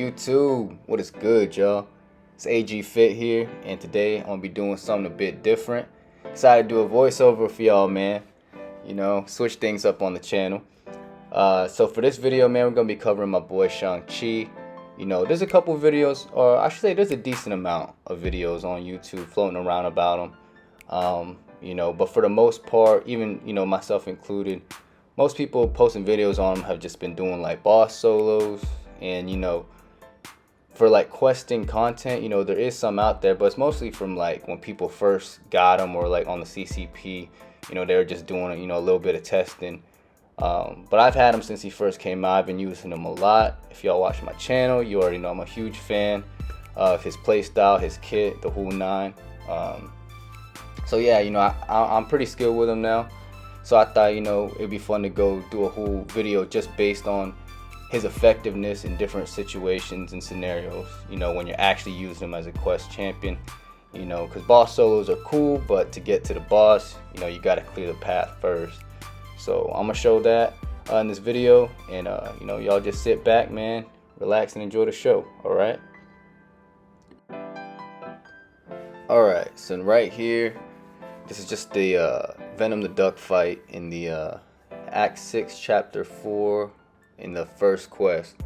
YouTube? What is good, y'all? It's AGFit here, and today I'm gonna be doing something a bit different. Decided to do a voiceover for y'all, man. You know, switch things up on the channel. So for this video, man, we're gonna be covering my boy Shang-Chi. You know, there's a couple videos, or I should say there's a decent amount of videos on YouTube floating around about him. You know, but for the most part, even, you know, myself included, most people posting videos on him have just been doing like boss solos, and you know, for like questing content, you know, there is some out there, but it's mostly from like when people first got him, or like on the CCP, you know, they were just doing, you know, a little bit of testing. But I've had him since he first came out. I've been using him a lot. If y'all watch my channel, you already know I'm a huge fan of his playstyle, his kit, the whole nine. So yeah, you know, I'm pretty skilled with him now. So I thought, you know, it'd be fun to go do a whole video just based on his effectiveness in different situations and scenarios, you know, when you're actually using him as a quest champion. You know, because boss solos are cool, but to get to the boss, you know, you got to clear the path first. So I'm gonna show that in this video, and you know, y'all just sit back, man, relax, and enjoy the show. All right, so right here, this is just the Venom the Duck fight in the Act 6 Chapter 4 in the first quest.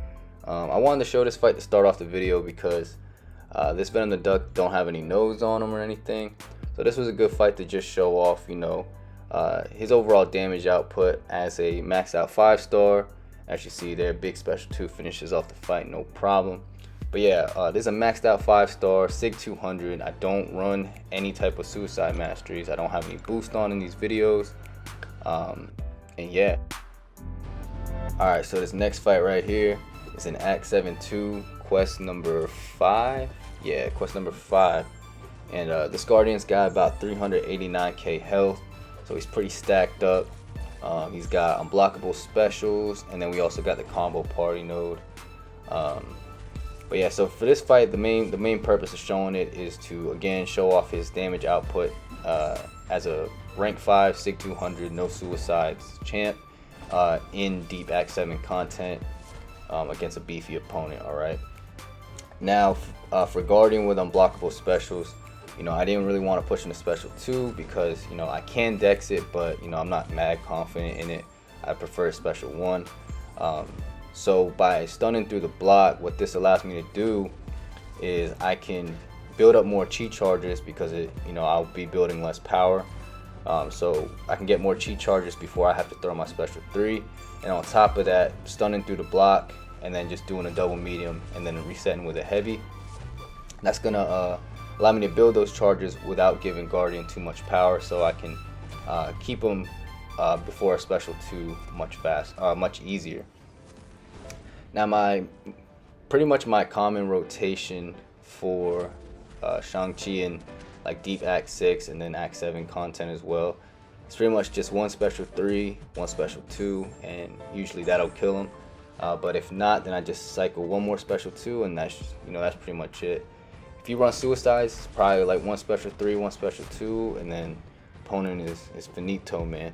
I wanted to show this fight to start off the video because this Venom the Duck don't have any nose on him or anything, so this was a good fight to just show off, you know, his overall damage output as a maxed out 5-star. As you see there, big special 2 finishes off the fight, no problem. But yeah, this is a maxed out 5-star Sig 200. I don't run any type of suicide masteries. I don't have any boost on in these videos. And yeah. Alright, so this next fight right here is in Act 7-2, quest number 5. Yeah, quest number 5. And this Guardian's got about 389k health, so he's pretty stacked up. He's got unblockable specials, and then we also got the combo party node. But yeah, so for this fight, the main purpose of showing it is to again show off his damage output as a rank 5 Sig 200 no suicides champ in deep Act 7 content against a beefy opponent. Alright, now for Guardian with unblockable specials, you know, I didn't really want to push into special 2 because, you know, I can dex it, but you know, I'm not mad confident in it. I prefer special 1. So by stunning through the block, what this allows me to do is I can build up more chi charges because it, you know, I'll be building less power. So I can get more chi charges before I have to throw my special 3. And on top of that, stunning through the block and then just doing a double medium and then resetting with a heavy. That's gonna allow me to build those charges without giving Guardian too much power, so I can keep him before a special 2 much easier. Now pretty much my common rotation for Shang-Chi in like deep Act 6 and then Act 7 content as well, it's pretty much just 1 special 3, 1 special 2, and usually that'll kill him. But if not, then I just cycle 1 more special 2, and that's, you know, that's pretty much it. If you run suicides, it's probably like 1 special 3, 1 special 2, and then opponent is finito, man.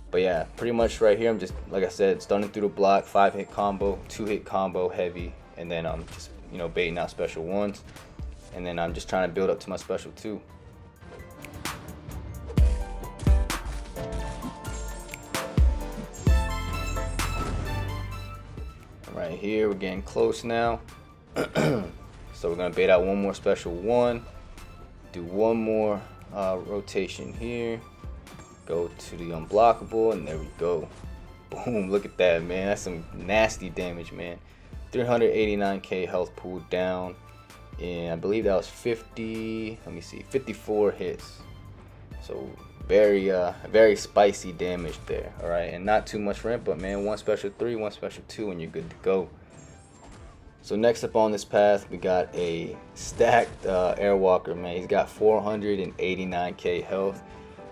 But yeah, pretty much right here, I'm just, like I said, stunning through the block, 5-hit combo, 2-hit combo, heavy, and then I'm just, you know, baiting out special 1s, and then I'm just trying to build up to my special 2. Right here, we're getting close now. So we're gonna bait out 1 more special 1, do 1 more rotation here, go to the unblockable, and there we go. Boom, look at that, man. That's some nasty damage, man. 389k health pulled down, and I believe that was 54 hits. So very spicy damage there. All right, and not too much rent, but man, 1 special 3, 1 special 2, and you're good to go. So next up on this path, we got a stacked Airwalker, man. He's got 489k health,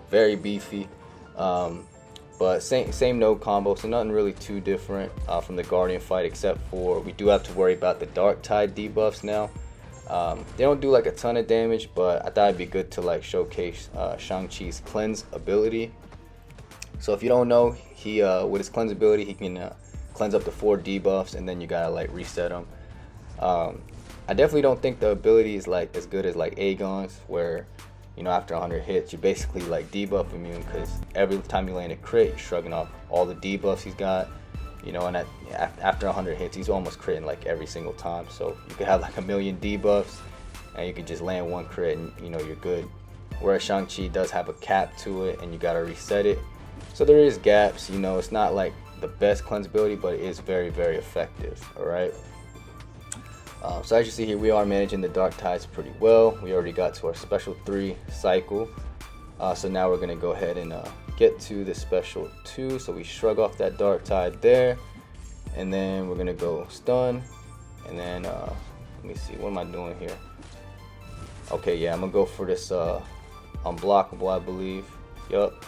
very beefy, but same node combo, so nothing really too different from the Guardian fight, except for we do have to worry about the Dark Tide debuffs now. They don't do like a ton of damage, but I thought it'd be good to like showcase Shang-Chi's cleanse ability. So if you don't know, he with his cleanse ability, he can cleanse up the 4 debuffs, and then you gotta like reset them. I definitely don't think the ability is like as good as like Aegon's, where you know after 100 hits you're basically like debuff immune, because every time you land a crit you're shrugging off all the debuffs he's got, you know, and after 100 hits he's almost critting like every single time. So you could have like a million debuffs and you could just land 1 crit and you know you're good. Whereas Shang-Chi does have a cap to it and you gotta reset it. So there is gaps, you know, it's not like the best cleanse ability, but it is very, very effective. Alright. So as you see here, we are managing the Dark Tides pretty well. We already got to our special 3 cycle. So now we're gonna go ahead and get to the special 2. So we shrug off that Dark Tide there. And then we're gonna go stun. And then let me see, what am I doing here? Okay, yeah, I'm gonna go for this unblockable, I believe. Yup.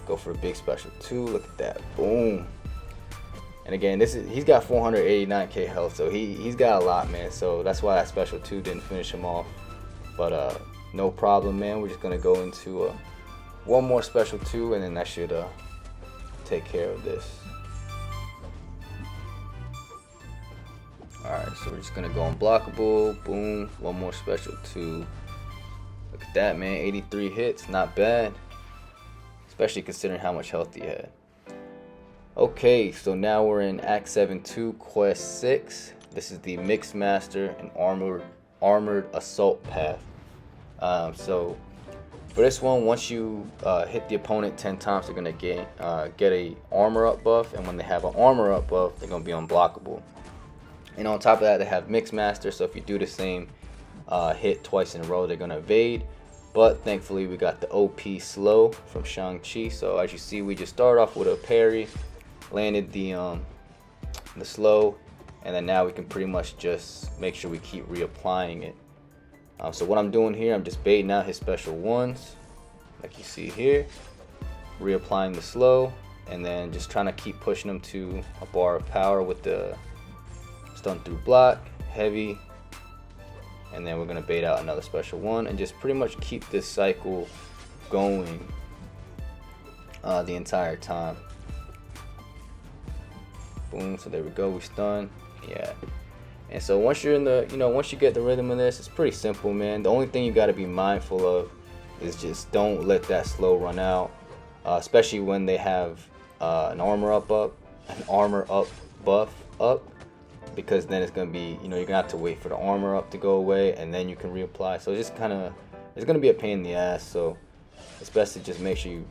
Go for a big special 2. Look at that. Boom. And again, he's got 489k health, so he's got a lot, man. So that's why that special 2 didn't finish him off. But no problem, man. We're just gonna go into one more special 2, and then that should take care of this. Alright, so we're just gonna go unblockable. Boom. One more special 2. Look at that, man. 83 hits. Not bad. Especially considering how much health he had. Okay, so now we're in Act 7-2, Quest 6. This is the Mixed Master and Armored Assault path. So for this one, once you hit the opponent 10 times, they're gonna get a armor up buff, and when they have an armor up buff, they're gonna be unblockable. And on top of that, they have Mixed Master, so if you do the same hit twice in a row, they're gonna evade. But thankfully, we got the OP slow from Shang-Chi. So as you see, we just start off with a parry, landed the slow, and then now we can pretty much just make sure we keep reapplying it. So what I'm doing here, I'm just baiting out his special 1s, like you see here, reapplying the slow, and then just trying to keep pushing him to a bar of power with the stun through block, heavy, and then we're gonna bait out another special 1 and just pretty much keep this cycle going the entire time. Boom, so there we go, we stun. Yeah. And so once you're in the, once you get the rhythm of this, it's pretty simple, man. The only thing you got to be mindful of is just don't let that slow run out, especially when they have an armor up buff up, because then it's gonna be, you're gonna have to wait for the armor up to go away and then you can reapply. So it's just it's gonna be a pain in the ass. So it's best to just make sure you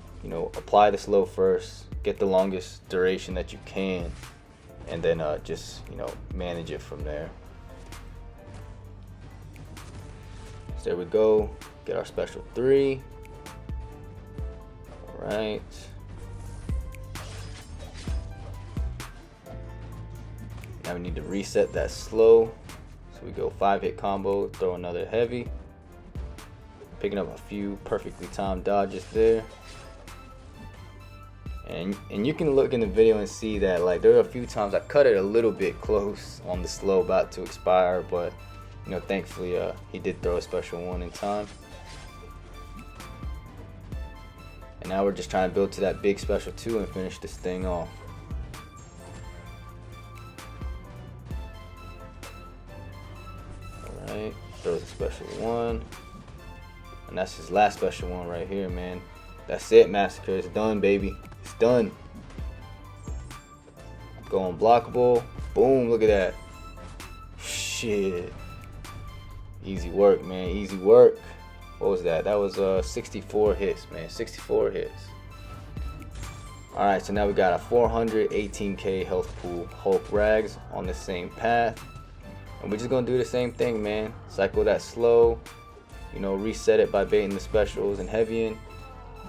apply the slow first, get the longest duration that you can, and then just manage it from there. So there we go, get our special 3. All right. Now we need to reset that slow. So we go 5-hit combo, throw another heavy, picking up a few perfectly timed dodges there. And you can look in the video and see that like there are a few times I cut it a little bit close on the slow about to expire, but thankfully he did throw a special 1 in time. And now we're just trying to build to that big special 2 and finish this thing off. Alright, throws a special 1. And that's his last special 1 right here, man. That's it, Massacre. It's done, baby. It's done. Go unblockable. Boom, look at that. Shit. Easy work, man. Easy work. What was that? That was 64 hits, man. 64 hits. Alright, so now we got a 418k health pool Hulk Rags on the same path. And we're just going to do the same thing, man. Cycle that slow. Reset it by baiting the specials and heavying.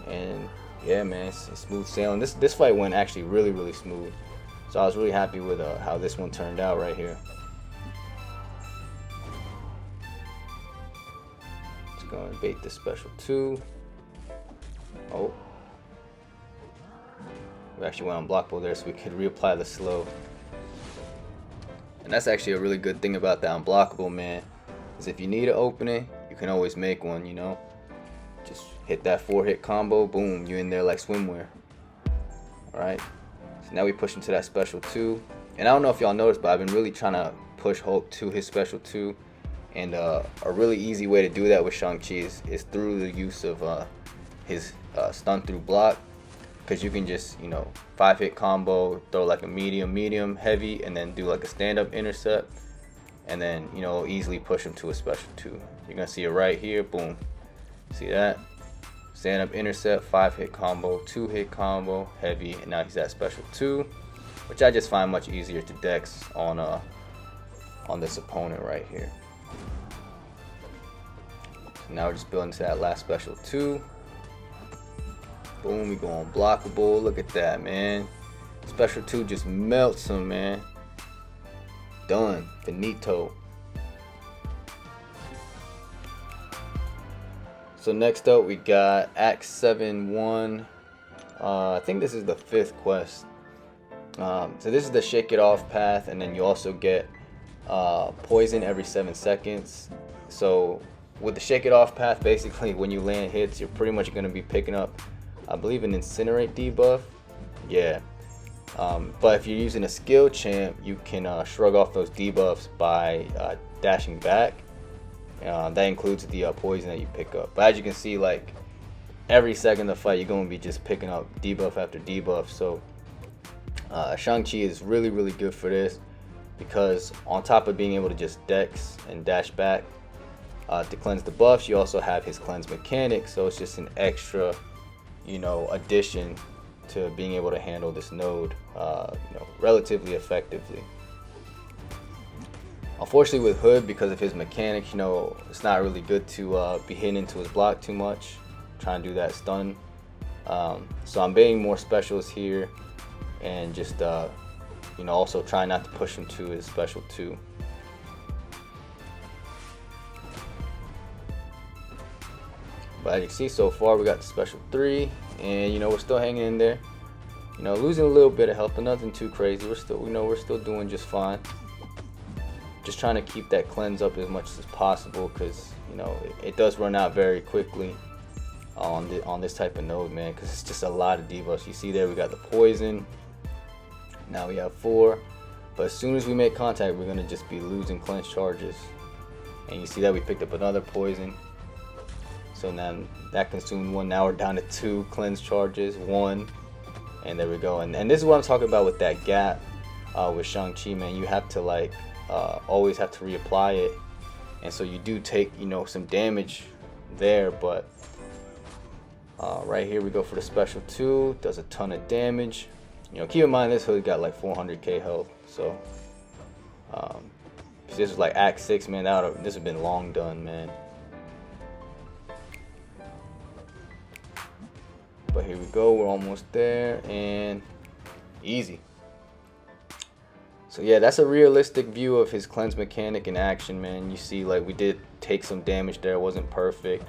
And yeah, man, it's smooth sailing. This fight went actually really, really smooth. So I was really happy with how this one turned out right here. Just going to bait the special 2. Oh. We actually went unblockable there so we could reapply the slow. And that's actually a really good thing about the unblockable, man. Is if you need an opening, you can always make one, Just hit that 4-hit combo, boom, you in there like swimwear. Alright, so now we push into that special 2. And I don't know if y'all noticed, but I've been really trying to push Hulk to his special 2. And a really easy way to do that with Shang-Chi is through the use of his stun through block. Because you can just, 5-hit combo, throw like a medium, heavy, and then do like a stand-up intercept. And then, easily push him to a special 2. You're going to see it right here. Boom. See that? Stand-up intercept, 5-hit combo, 2-hit combo, heavy, and now he's at special 2. Which I just find much easier to dex on this opponent right here. So now we're just building to that last special 2. Boom, we go unblockable. Look at that, man. Special 2 just melts him, man. Done. Finito. So next up we got Act 7-1. I think this is the 5th quest. So this is the Shake It Off path, and then you also get poison every 7 seconds. So with the Shake It Off path, basically when you land hits, you're pretty much going to be picking up, I believe, an Incinerate debuff. Yeah. But if you're using a skill champ, you can shrug off those debuffs by dashing back. That includes the poison that you pick up. But as you can see, like every second of the fight, you're going to be just picking up debuff after debuff. So Shang-Chi is really, really good for this, because on top of being able to just dex and dash back to cleanse the buffs, you also have his cleanse mechanic. So it's just an extra, addition to being able to handle this node, relatively effectively. Unfortunately with Hood, because of his mechanics, it's not really good to be hitting into his block too much, trying to do that stun. So I'm baiting more specials here, and just also trying not to push him to his special 2. But as you can see, so far we got the special 3, and we're still hanging in there. Losing a little bit of health, but nothing too crazy. We're still, we're still doing just fine. Just trying to keep that cleanse up as much as possible, because it does run out very quickly on this type of node, man. Because it's just a lot of debuffs. You see there, we got the poison. Now we have 4, but as soon as we make contact, we're gonna just be losing cleanse charges. And you see that we picked up another poison. So now that consumed 1. Now we're down to 2 cleanse charges, 1, and there we go. And this is what I'm talking about with that gap with Shang-Chi, man. You have to always have to reapply it, and so you do take some damage there. But right here we go for the special 2. Does a ton of damage. Keep in mind this Hood got like 400k health. So if this was like Act 6, man, this would have been long done, man. But here we go, we're almost there, and easy. So yeah, that's a realistic view of his cleanse mechanic in action, man. You see, like, we did take some damage there. It wasn't perfect,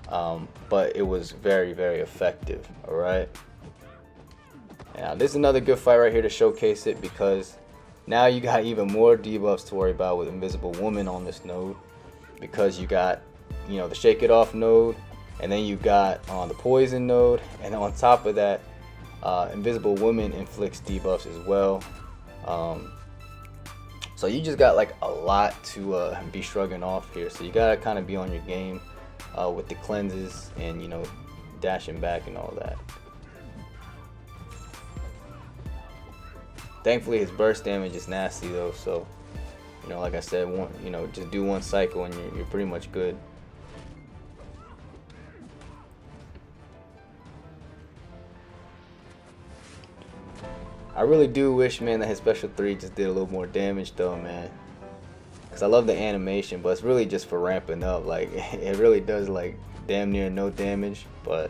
but it was very, very effective. All right. Now this is another good fight right here to showcase it, because now you got even more debuffs to worry about with Invisible Woman on this node, because you got the Shake It Off node, and then you got the poison node, and on top of that, Invisible Woman inflicts debuffs as well. So you just got like a lot to be shrugging off here. So you gotta kind of be on your game with the cleanses and dashing back and all that. Thankfully his burst damage is nasty though, so like I said, just do 1 cycle and you're pretty much good. I really do wish, man, that his special 3 just did a little more damage though, man. Cause I love the animation, but it's really just for ramping up. Like, it really does like damn near no damage, but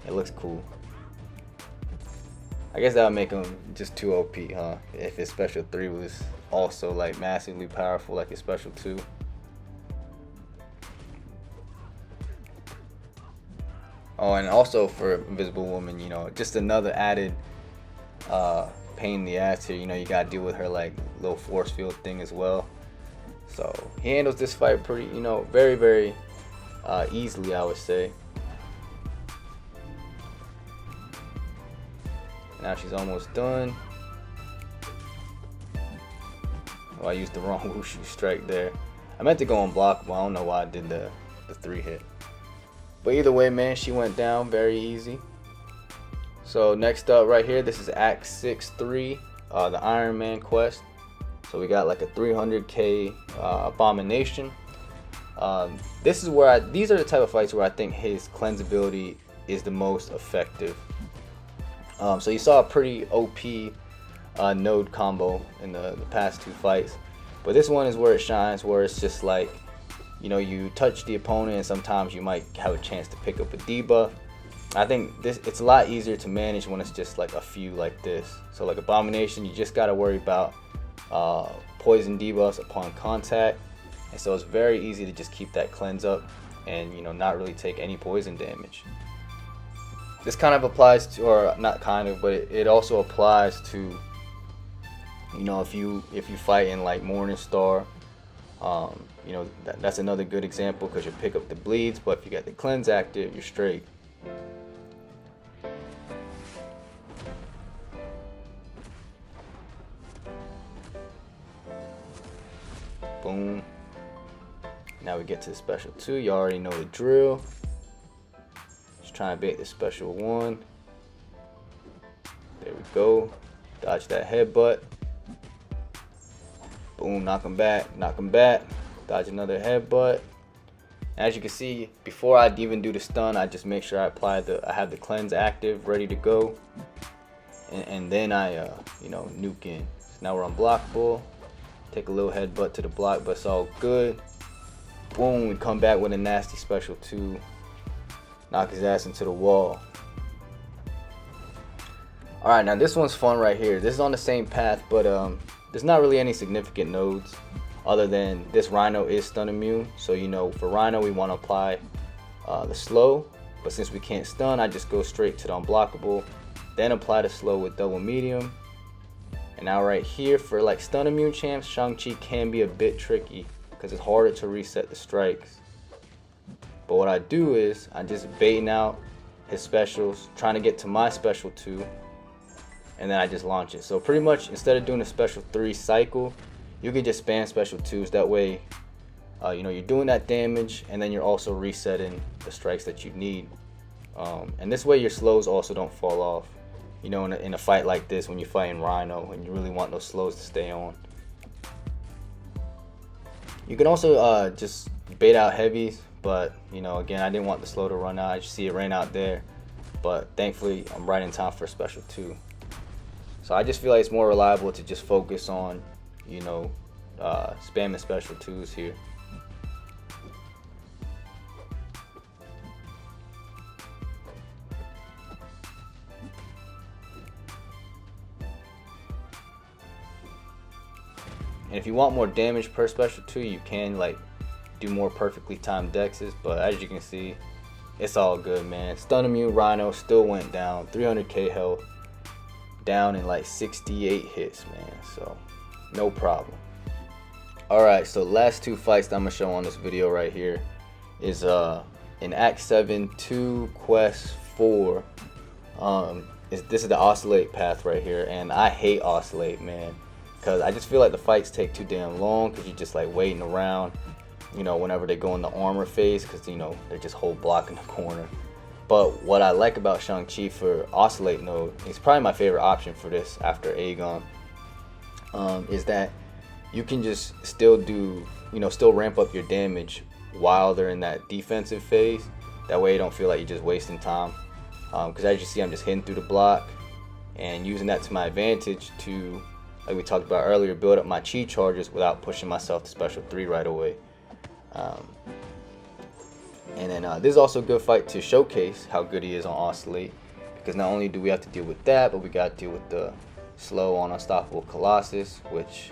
it looks cool. I guess that would make him just too OP, huh? If his special 3 was also like massively powerful like his special 2. Oh, and also for Invisible Woman, just another added pain in the ass here. You gotta deal with her like little force field thing as well. So he handles this fight pretty, very, very easily, I would say. Now she's almost done. Oh, I used the wrong whooshu strike there. I meant to go unblockable. I don't know why I did the 3-hit. But either way, man, she went down very easy. So next up right here, this is Act 6-3, the Iron Man quest. So we got like a 300k Abomination. This is where these are the type of fights where I think his cleanse ability is the most effective. So you saw a pretty OP node combo in the past 2 fights, but this one is where it shines, where it's just like, you know, you touch the opponent and sometimes you might have a chance to pick up a debuff. I think it's a lot easier to manage when it's just like a few like this. So like Abomination, you just got to worry about poison debuffs upon contact, and so it's very easy to just keep that cleanse up and, you know, not really take any poison damage. This kind of applies to, or not kind of, but it also applies to, you know, if you fight in like Morningstar, you know, that's another good example because you pick up the bleeds, but if you got the cleanse active, you're straight. Boom. Now we get to the special 2. You already know the drill. Just trying to bait the special 1. There we go. Dodge that headbutt. Boom, knock him back, knock him back. Dodge another headbutt. As you can see, before I even do the stun, I just make sure I have the cleanse active, ready to go. And then I, you know, nuke in. So now we're unblockable. Take a little headbutt to the block, but it's all good. Boom, we come back with a nasty special 2. Knock his ass into the wall. Alright, now this one's fun right here. This is on the same path, but there's not really any significant nodes other than this Rhino is stun immune. So, you know, for Rhino we want to apply the slow, but since we can't stun, I just go straight to the unblockable, then apply the slow with double medium. And now right here for like stun immune champs, Shang-Chi can be a bit tricky because it's harder to reset the strikes. But what I do is I just baiting out his specials, trying to get to my special 2, and then I just launch it. So pretty much instead of doing a special 3 cycle, you can just spam special 2s. That way, you know, you're doing that damage and then you're also resetting the strikes that you need. And this way your slows also don't fall off. You know, in a fight like this, when you're fighting Rhino and you really want those slows to stay on. You can also just bait out heavies, but, you know, again, I didn't want the slow to run out. I just see it ran out there, but thankfully I'm right in time for a special 2. So I just feel like it's more reliable to just focus on, you know, spamming special 2s here. And if you want more damage per special 2, you can like do more perfectly timed dexes, but as you can see, it's all good, man. Stun immune Rhino still went down, 300k health, down in like 68 hits, man, so no problem. Alright, so last 2 fights that I'm gonna show on this video right here is in Act 7-2 Quest 4. This is the Oscillate path right here, and I hate Oscillate, man, because I just feel like the fights take too damn long because you're just like waiting around, you know, whenever they go in the armor phase, because, you know, they're just whole block in the corner. But what I like about Shang-Chi for Oscillate node, it's probably my favorite option for this after Aegon, is that you can just still do, you know, still ramp up your damage while they're in that defensive phase. That way you don't feel like you're just wasting time. Because as you see, I'm just hitting through the block and using that to my advantage to, like we talked about earlier, build up my chi charges without pushing myself to special 3 right away. And then this is also a good fight to showcase how good he is on Oscillate, because not only do we have to deal with that, but we got to deal with the slow on Unstoppable Colossus, which,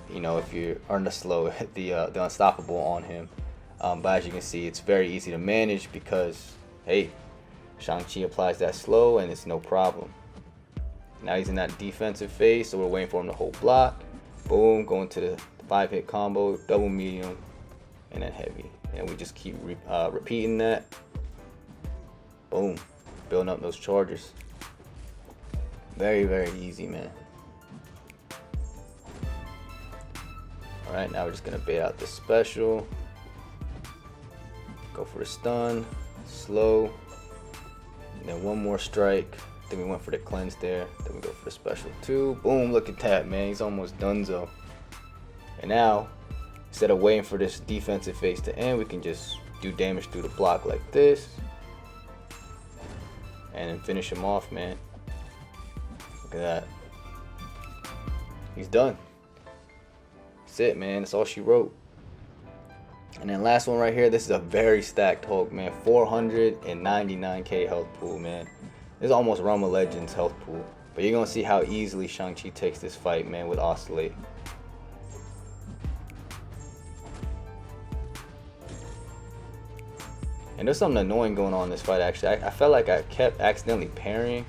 you know, if you earn the slow, the Unstoppable on him. But as you can see, it's very easy to manage because, hey, Shang-Chi applies that slow and it's no problem. Now he's in that defensive phase, so we're waiting for him to hold block. Boom, going to the 5-hit combo, double medium, and then heavy. And we just keep repeating that. Boom, building up those charges. Very, very easy, man. Alright, now we're just gonna bait out the special. Go for the stun, slow, and then one more strike. Then we went for the cleanse there. Then we go for the special too. Boom, look at that, man. He's almost donezo. And now, instead of waiting for this defensive phase to end, we can just do damage through the block like this. And then finish him off, man. Look at that. He's done. That's it, man. That's all she wrote. And then last one right here. This is a very stacked Hulk, man. 499k health pool, man. This is almost Realm of Legends health pool. But you're going to see how easily Shang-Chi takes this fight, man, with Oscillate. And there's something annoying going on in this fight, actually. I felt like I kept accidentally parrying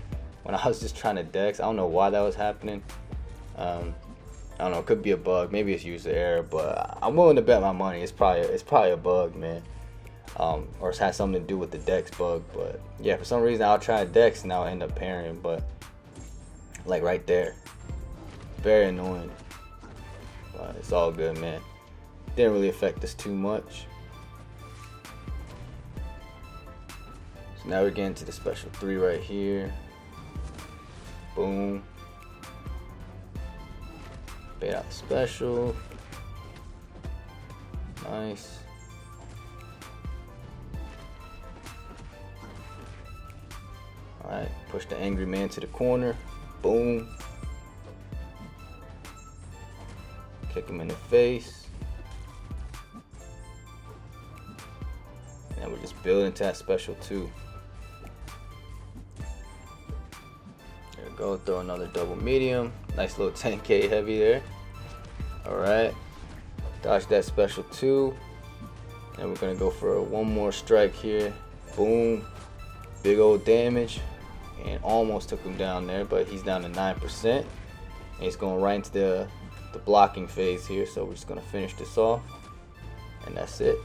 when I was just trying to dex. I don't know why that was happening. I don't know, it could be a bug. Maybe it's user error, but I'm willing to bet my money it's probably a bug, man. Or it has something to do with the dex bug. But yeah, for some reason I'll try dex and I'll end up parrying, but like right there. Very annoying. But it's all good, man. Didn't really affect us too much. So now we're getting to the special 3 right here. Boom. Bait out the special. Nice. Alright, push the angry man to the corner. Boom. Kick him in the face. And we're just building to that special too. There we go, throw another double medium. Nice little 10k heavy there. Alright. Dodge that special too. And we're gonna go for one more strike here. Boom. Big old damage. And almost took him down there, but he's down to 9%. And he's going right into the blocking phase here. So we're just gonna finish this off. And that's it.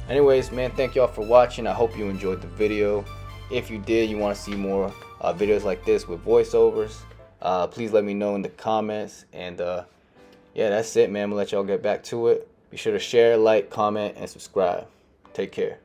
Anyways, man, thank y'all for watching. I hope you enjoyed the video. If you did, you want to see more videos like this with voiceovers, please let me know in the comments. And yeah, that's it, man. I'm gonna let y'all get back to it. Be sure to share, like, comment, and subscribe. Take care.